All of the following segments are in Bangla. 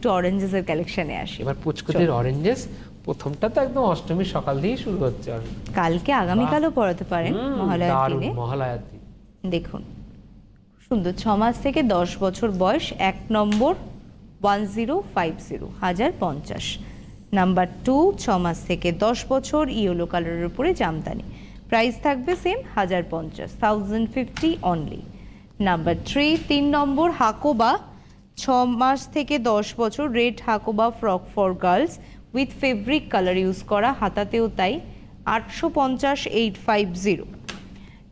একটু অরেঞ্জেসের কালেকশনে আসি। এবার পুচকুদের অরেঞ্জেস প্রথমটা তো একদম অষ্টমীর সকাল দিয়েই শুরু হচ্ছে। কালকে আগামীকালও পরাতে পারেন মহালয়ার দিনে। মহালয়ার দিন দেখুন সুন্দর, 6 মাস থেকে 10 বছর বয়স, 1 নম্বর 1050 1050, নাম্বার 2 6 মাস থেকে 10 বছর ইয়েলো কালারের উপরে জামদানি, প্রাইস থাকবে same 1050 1050 only. Number 3 3 number Hakoba, 6 মাস থেকে 10 বছর red Hakoba frock for girls with fabric colour use করা, হাতাতেও তাই, 850 850।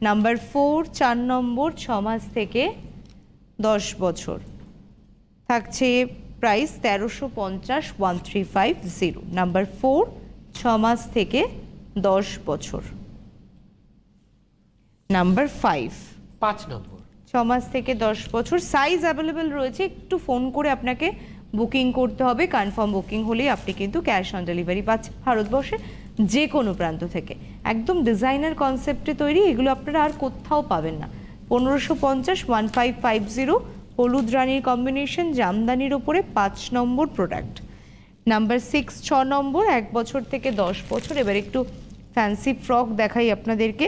নাম্বার 4 4 নম্বর 6 মাস থেকে 10 বছর, থাকছে প্রাইস 1350 1350। নাম্বার 4 6 মাস থেকে 10 বছর। নাম্বার 5 5 নম্বর 6 মাস থেকে 10 বছর, সাইজ অ্যাভেলেবেল রয়েছে, একটু ফোন করে আপনাকে বুকিং করতে হবে, কনফার্ম বুকিং হলেই আপনি কিন্তু ক্যাশ অন ডেলিভারি পাচ্ছেন ভারতবর্ষে যে কোনো প্রান্ত থেকে। একদম ডিজাইনার কনসেপ্টে তৈরি, এগুলো আপনারা আর কোথাও পাবেন না। 1550 1550, হলুদ রানীর কম্বিনেশন, জামদানির ওপরে 5 নম্বর প্রোডাক্ট। নাম্বার 6 6 নম্বর 1 বছর থেকে 10 বছর। এবার একটু ফ্যান্সি ফ্রক দেখাই আপনাদেরকে,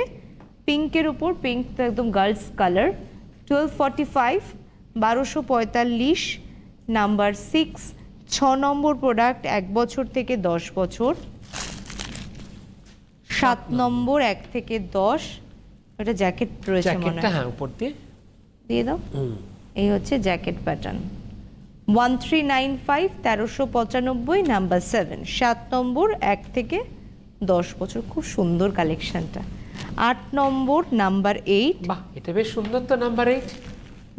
পিঙ্কের উপর, পিঙ্ক তো একদম গার্লস কালার, 1245 1245। নাম্বার 6 6 নম্বর প্রোডাক্ট, 1 বছর থেকে 10 বছর। 7 নম্বর 1 থেকে 10, এটা জ্যাকেট রয়েছে মনে জ্যাকেটটা হয়, হ্যাঁ উপর দিয়ে দাও। এই হচ্ছে জ্যাকেট প্যাটার্ন, 1395 1395। নাম্বার 7 7 নম্বর 1 থেকে 10 বছর, খুব সুন্দর কালেকশনটা। 8 নম্বর নাম্বার 8, বাহ এটা বেশ সুন্দর তো। নাম্বার 8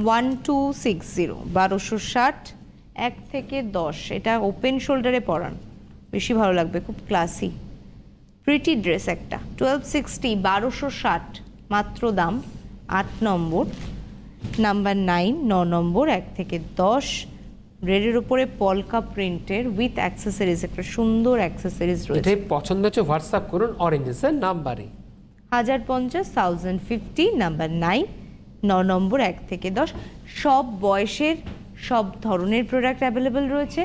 1260 1260, 1 থেকে 10। এটা ওপেন শোল্ডারে পরান, বেশি ভালো লাগবে, খুব ক্লাসি প্রিটি ড্রেস একটা। 1260 1260 মাত্র দাম। 8 নম্বর। নাম্বার 9 9 নম্বর 1 থেকে 10, রেডের উপরে পলকা প্রিন্টের উইথ অ্যাক্সেসরিজ, একটা সুন্দর অ্যাক্সেসরিজ রয়েছে। এটাই পছন্দ হচ্ছে হোয়াটসঅ্যাপ করুন অরেঞ্জেসের নাম্বারে 1050 1050। নাম্বার 9 9 নম্বর 1 থেকে 10, সব বয়সের সব ধরনের প্রোডাক্ট অ্যাভেলেবেল রয়েছে।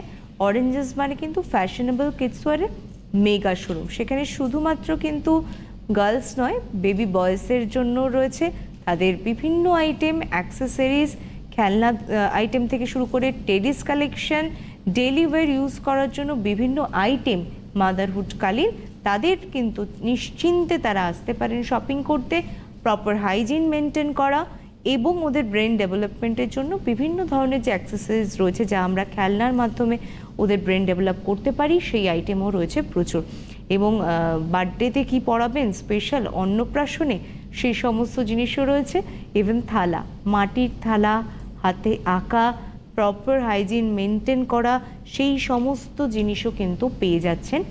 অরেঞ্জেস মানে কিন্তু ফ্যাশনেবল কিডসওয়ারের মেগা শোরুম, সেখানে শুধুমাত্র কিন্তু গার্লস নয়, বেবি বয়েজের জন্য রয়েছে তাদের বিভিন্ন আইটেম, অ্যাক্সেসরিজ, খেলনা আইটেম থেকে শুরু করে টেডিস কালেকশন, ডেইলি ওয়্যার ইউজ করার জন্য বিভিন্ন আইটেম, মাদারহুড কালীন, তাদের কিন্তু নিশ্চিন্তে তারা আসতে পারেন শপিং করতে। প্রপার হাইজিন মেনটেন করা এবং ওদের ব্রেন ডেভেলপমেন্টের জন্য বিভিন্ন ধরনের যে অ্যাক্সেসরিজ রয়েছে, যা আমরা খেলনার মাধ্যমে ওদের ব্রেন ডেভেলপ করতে পারি, সেই আইটেমও রয়েছে প্রচুর। এবং বার্থডেতে কি পড়াবেন স্পেশাল, অন্নপ্রাশনে, সেই সমস্ত জিনিসও রয়েছে। ইভেন থালা, মাটির থালা, হাতে আঁকা, প্রপার হাইজিন মেনটেন করা, সেই সমস্ত জিনিসও কিন্তু পেয়ে যাচ্ছেন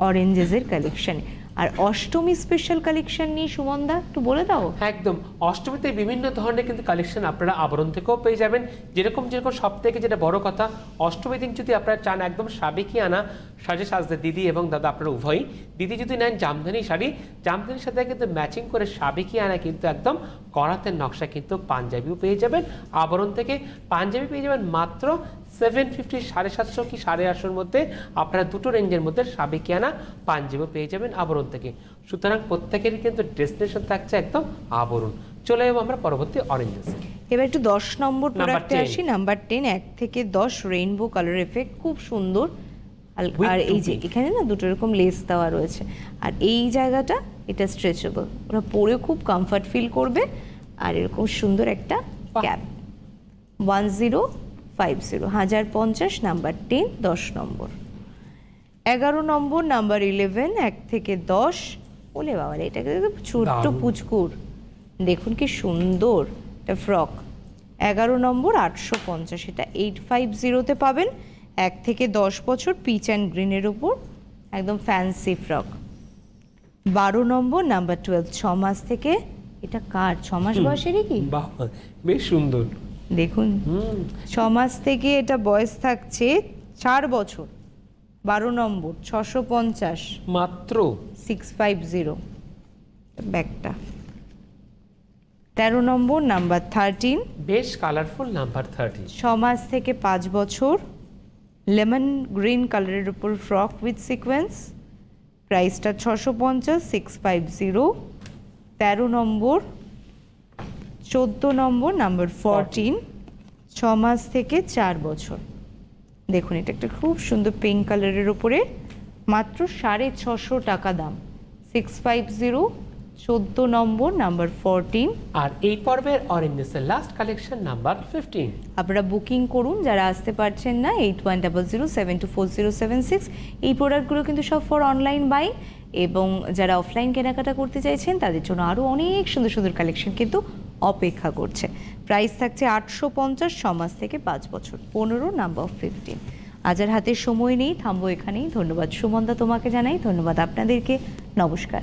অরেঞ্জেসের কালেকশানে। আর অষ্টমী স্পেশাল কালেকশন নিয়ে সুমনদা একটু বলে দাও। একদম, অষ্টমীতে বিভিন্ন ধরনের কিন্তু কালেকশন আপনারা আবরণ থেকেও পেয়ে যাবেন। যেরকম যেরকম সব থেকে যেটা বড় কথা, অষ্টমী দিন যদি আপনারা চান একদম সাবেকি আনা সাজে সাজতে, দিদি এবং দাদা আপনারা উভয়ই, দিদি যদি নেন জামদানি শাড়ি, জামদানির সাথে কিন্তু ম্যাচিং করে সাবেকি আনা কিন্তু একদম করাতের নকশা কিন্তু পাঞ্জাবিও পেয়ে যাবেন আবরণ থেকে। পাঞ্জাবি পেয়ে যাবেন মাত্র 750 750 কি 850 মধ্যে। আপনারা দুটো রেঞ্জের মধ্যে সাবেকি আনা পাঞ্জাবিও পেয়ে যাবেন আবরণ থেকে। সুতরাং প্রত্যেকেরই কিন্তু ডেস্টিনেশন থাকছে একদম আবরণ। চলে যাবো আমরা পরবর্তী অরেঞ্জেসে। এবার একটু 10 নম্বর প্রোডাক্টে আসি। নাম্বার 10 1 থেকে 10, রেইনবো কালার এফেক্ট, খুব সুন্দর। আর এই যে এখানে না দুটো এরকম লেস দেওয়া রয়েছে, আর এই জায়গাটা এটা স্ট্রেচেবল, ওরা পরে খুব কমফর্ট ফিল করবে। আর এরকম সুন্দর একটা ক্যাপ, 1050 1050। নাম্বার 10 10 নম্বর। 11 নম্বর নাম্বার 11 1 থেকে 10। ওলে বাবা, এটাকে ছোট্ট পুচকুর, দেখুন কি সুন্দর একটা ফ্রক। 11 নম্বর 850, এটা 850-তে পাবেন। 1 থেকে 10 বছর, পিচ অ্যান্ড গ্রিনের উপর একদম ফ্যান্সি ফ্রক। 12 নম্বর নাম্বার 12 6 মাস থেকে, এটা কার 6 মাস বয়সেরই কি, বাহ বেশ সুন্দর। দেখুন 6 মাস থেকে এটা বয়স থাকছে 4 বছর। 12 নম্বর 650 মাত্র 650 ব্যাগটা। 13 নম্বর নাম্বার 13, বেশ কালারফুল নাম্বার 13, 6 মাস থেকে 5 বছর, লেমন গ্রিন কালারের উপর ফ্রক উইথ সিকোয়েন্স, প্রাইসটা 650, 650। 13 নম্বর, 14 নম্বর, নাম্বার 14, 6 মাস থেকে 4 বছর। দেখুন এটা একটা খুব সুন্দর পিঙ্ক কালারের উপরে, মাত্র 650 টাকা দাম। 650, 14 নম্বর, নাম্বার 14। আর এই পর্বের অরেঞ্জেসের লাস্ট কালেকশন নাম্বার 15। আপনারা বুকিং করুন যারা আসতে পারছেন না, 8100724076। এই প্রোডাক্টগুলো কিন্তু সব ফর অনলাইন বাই, এবং যারা অফলাইন কেনাকাটা করতে চাইছেন তাদের জন্য আরও অনেক সুন্দর সুন্দর কালেকশন কিন্তু অপেক্ষা করছে। প্রাইস থাকছে 850, 6 মাস থেকে 5 বছর। 15 নাম্বার 15। আজ আর হাতে সময় নেই, থামবো এখানেই। ধন্যবাদ সুমনদা, তোমাকে জানাই ধন্যবাদ আপনাদেরকে। নমস্কার।